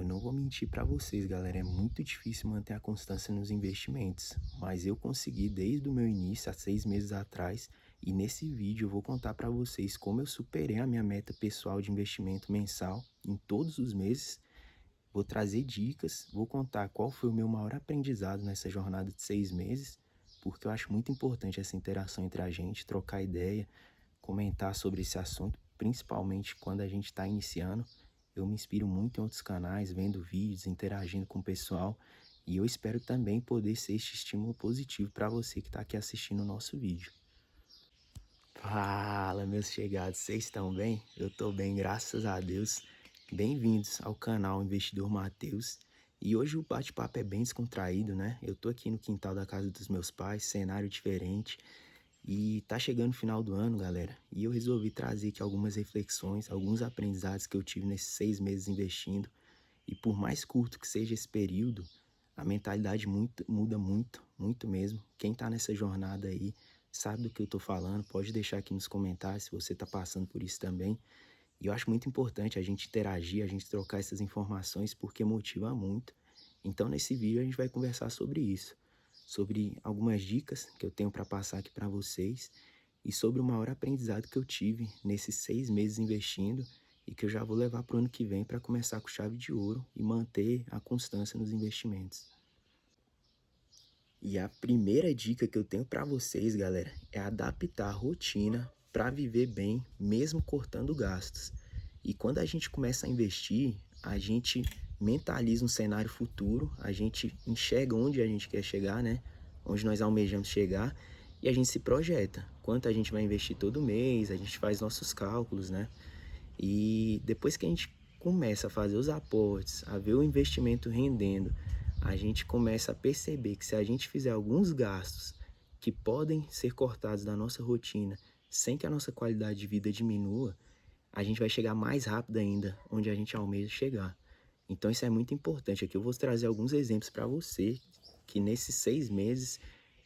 não vou mentir para vocês, galera, é muito difícil manter a constância nos investimentos, mas eu consegui desde o meu início, há 6 meses atrás, e nesse vídeo eu vou contar para vocês como eu superei a minha meta pessoal de investimento mensal em todos os meses. Vou trazer dicas, vou contar qual foi o meu maior aprendizado nessa jornada de 6 meses, porque eu acho muito importante essa interação entre a gente, trocar ideia, comentar sobre esse assunto, principalmente quando a gente está iniciando. Eu me inspiro muito em outros canais, vendo vídeos, interagindo com o pessoal, e eu espero também poder ser este estímulo positivo para você que está aqui assistindo o nosso vídeo. Fala, meus chegados, vocês estão bem? Eu estou bem, graças a Deus. Bem-vindos ao canal Investidor Matheus. E hoje o bate-papo é bem descontraído, né? Eu tô aqui no quintal da casa dos meus pais, cenário diferente. E tá chegando o final do ano, galera, e eu resolvi trazer aqui algumas reflexões, alguns aprendizados que eu tive nesses 6 meses investindo. E por mais curto que seja esse período, a mentalidade muda muito, muito mesmo. Quem tá nessa jornada aí sabe do que eu tô falando, pode deixar aqui nos comentários se você tá passando por isso também. E eu acho muito importante a gente interagir, a gente trocar essas informações porque motiva muito. Então nesse vídeo a gente vai conversar sobre isso, sobre algumas dicas que eu tenho para passar aqui para vocês e sobre o maior aprendizado que eu tive nesses 6 meses investindo e que eu já vou levar para o ano que vem para começar com chave de ouro e manter a constância nos investimentos. E a primeira dica que eu tenho para vocês, galera, é adaptar a rotina para viver bem, mesmo cortando gastos. E quando a gente começa a investir, a gente mentaliza um cenário futuro, a gente enxerga onde a gente quer chegar, né? Onde nós almejamos chegar e a gente se projeta. Quanto a gente vai investir todo mês, a gente faz nossos cálculos, né? E depois que a gente começa a fazer os aportes, a ver o investimento rendendo, a gente começa a perceber que se a gente fizer alguns gastos que podem ser cortados da nossa rotina sem que a nossa qualidade de vida diminua, a gente vai chegar mais rápido ainda onde a gente almeja chegar. Então isso é muito importante. Aqui eu vou trazer alguns exemplos para você que nesses 6 meses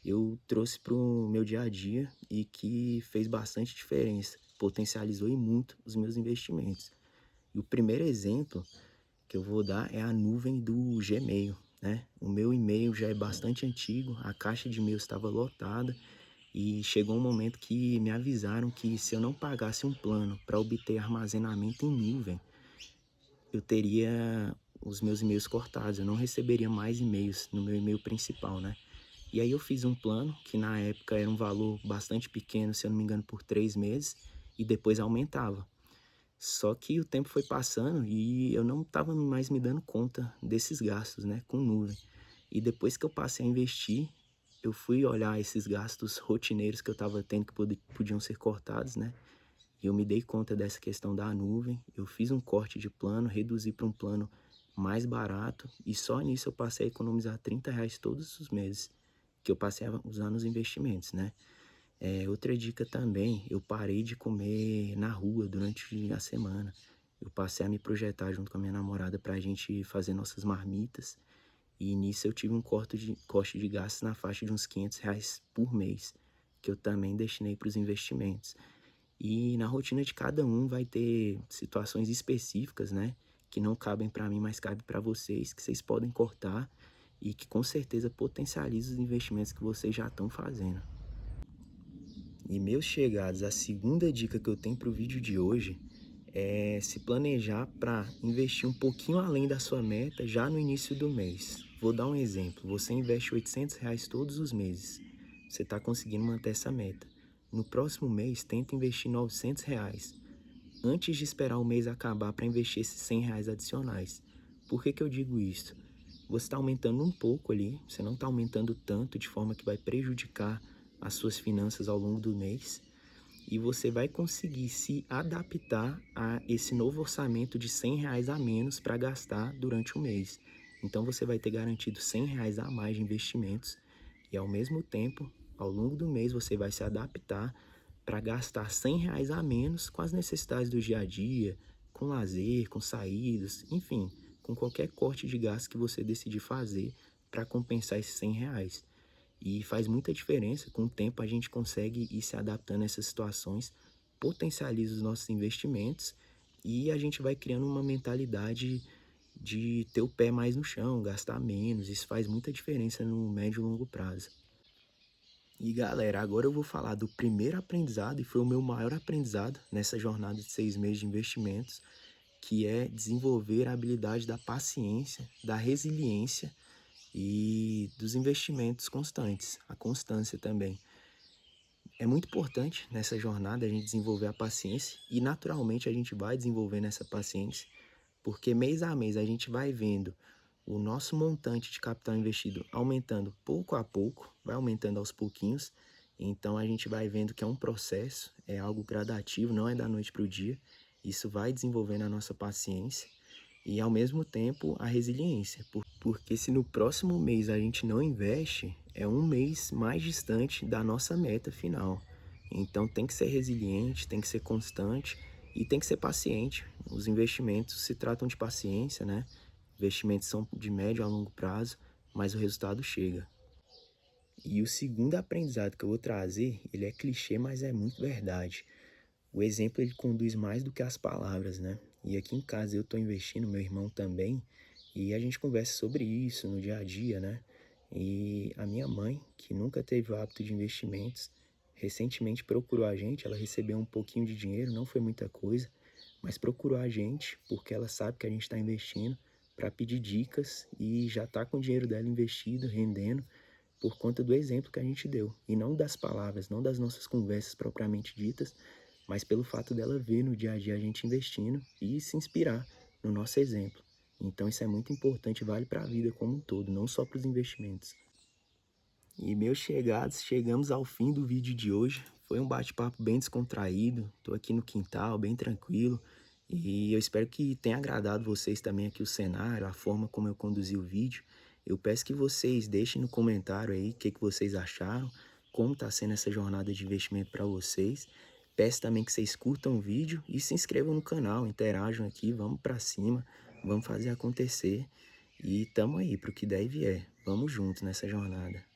eu trouxe para o meu dia a dia e que fez bastante diferença, potencializou e muito os meus investimentos. E o primeiro exemplo que eu vou dar é a nuvem do Gmail, né? O meu e-mail já é bastante antigo, a caixa de e-mail estava lotada e chegou um momento que me avisaram que se eu não pagasse um plano para obter armazenamento em nuvem, eu teria os meus e-mails cortados, eu não receberia mais e-mails no meu e-mail principal, né? E aí eu fiz um plano, que na época era um valor bastante pequeno, se eu não me engano, por 3 meses, e depois aumentava. Só que o tempo foi passando e eu não estava mais me dando conta desses gastos, né, com nuvem. E depois que eu passei a investir, eu fui olhar esses gastos rotineiros que eu estava tendo que podiam ser cortados, né? E eu me dei conta dessa questão da nuvem. Eu fiz um corte de plano, reduzi para um plano mais barato e só nisso eu passei a economizar R$ 30 todos os meses que eu passei a usar nos investimentos, né? Outra dica também, eu parei de comer na rua durante a semana. Eu passei a me projetar junto com a minha namorada para a gente fazer nossas marmitas. E nisso eu tive um corte de gastos na faixa de uns R$ 500 por mês, que eu também destinei para os investimentos. E na rotina de cada um vai ter situações específicas, né? Que não cabem para mim, mas cabe para vocês, que vocês podem cortar e que com certeza potencializa os investimentos que vocês já estão fazendo. E meus chegados, a segunda dica que eu tenho para o vídeo de hoje é se planejar para investir um pouquinho além da sua meta já no início do mês. Vou dar um exemplo, você investe R$ 800 todos os meses, você está conseguindo manter essa meta. No próximo mês, tenta investir R$ 900, antes de esperar o mês acabar para investir esses R$ 100 adicionais. Por que que eu digo isso? Você está aumentando um pouco ali, você não está aumentando tanto de forma que vai prejudicar as suas finanças ao longo do mês e você vai conseguir se adaptar a esse novo orçamento de R$ 100 a menos para gastar durante o mês. Então você vai ter garantido R$ 100 a mais de investimentos e ao mesmo tempo, ao longo do mês, você vai se adaptar para gastar R$ 100 a menos com as necessidades do dia a dia, com lazer, com saídas, enfim, com qualquer corte de gasto que você decidir fazer para compensar esses R$ 100. E faz muita diferença, com o tempo a gente consegue ir se adaptando a essas situações, potencializa os nossos investimentos e a gente vai criando uma mentalidade de ter o pé mais no chão, gastar menos. Isso faz muita diferença no médio e longo prazo. E galera, agora eu vou falar do primeiro aprendizado, e foi o meu maior aprendizado nessa jornada de 6 meses de investimentos, que é desenvolver a habilidade da paciência, da resiliência e dos investimentos constantes, a constância também. É muito importante nessa jornada a gente desenvolver a paciência e naturalmente a gente vai desenvolvendo essa paciência, porque mês a mês a gente vai vendo o nosso montante de capital investido aumentando pouco a pouco, vai aumentando aos pouquinhos. Então a gente vai vendo que é um processo, é algo gradativo, não é da noite para o dia. Isso vai desenvolvendo a nossa paciência e ao mesmo tempo a resiliência, porque se no próximo mês a gente não investe, é um mês mais distante da nossa meta final. Então tem que ser resiliente, tem que ser constante e tem que ser paciente. Os investimentos se tratam de paciência, né? Investimentos são de médio a longo prazo, mas o resultado chega. E o segundo aprendizado que eu vou trazer, ele é clichê, mas é muito verdade. O exemplo ele conduz mais do que as palavras, né? E aqui em casa eu estou investindo, meu irmão também, e a gente conversa sobre isso no dia a dia, né? E a minha mãe, que nunca teve o hábito de investimentos, recentemente procurou a gente, ela recebeu um pouquinho de dinheiro, não foi muita coisa, mas procurou a gente porque ela sabe que a gente está investindo para pedir dicas e já está com o dinheiro dela investido, rendendo, por conta do exemplo que a gente deu. E não das palavras, não das nossas conversas propriamente ditas, mas pelo fato dela ver no dia a dia a gente investindo e se inspirar no nosso exemplo. Então isso é muito importante, vale para a vida como um todo, não só para os investimentos. E meus chegados, chegamos ao fim do vídeo de hoje. Foi um bate-papo bem descontraído, tô aqui no quintal, bem tranquilo. E eu espero que tenha agradado vocês também aqui o cenário, a forma como eu conduzi o vídeo. Eu peço que vocês deixem no comentário aí o que vocês acharam, como está sendo essa jornada de investimento para vocês. Peço também que vocês curtam o vídeo e se inscrevam no canal, interajam aqui, vamos para cima, vamos fazer acontecer. E tamo aí pro que der e vier. Vamos junto nessa jornada.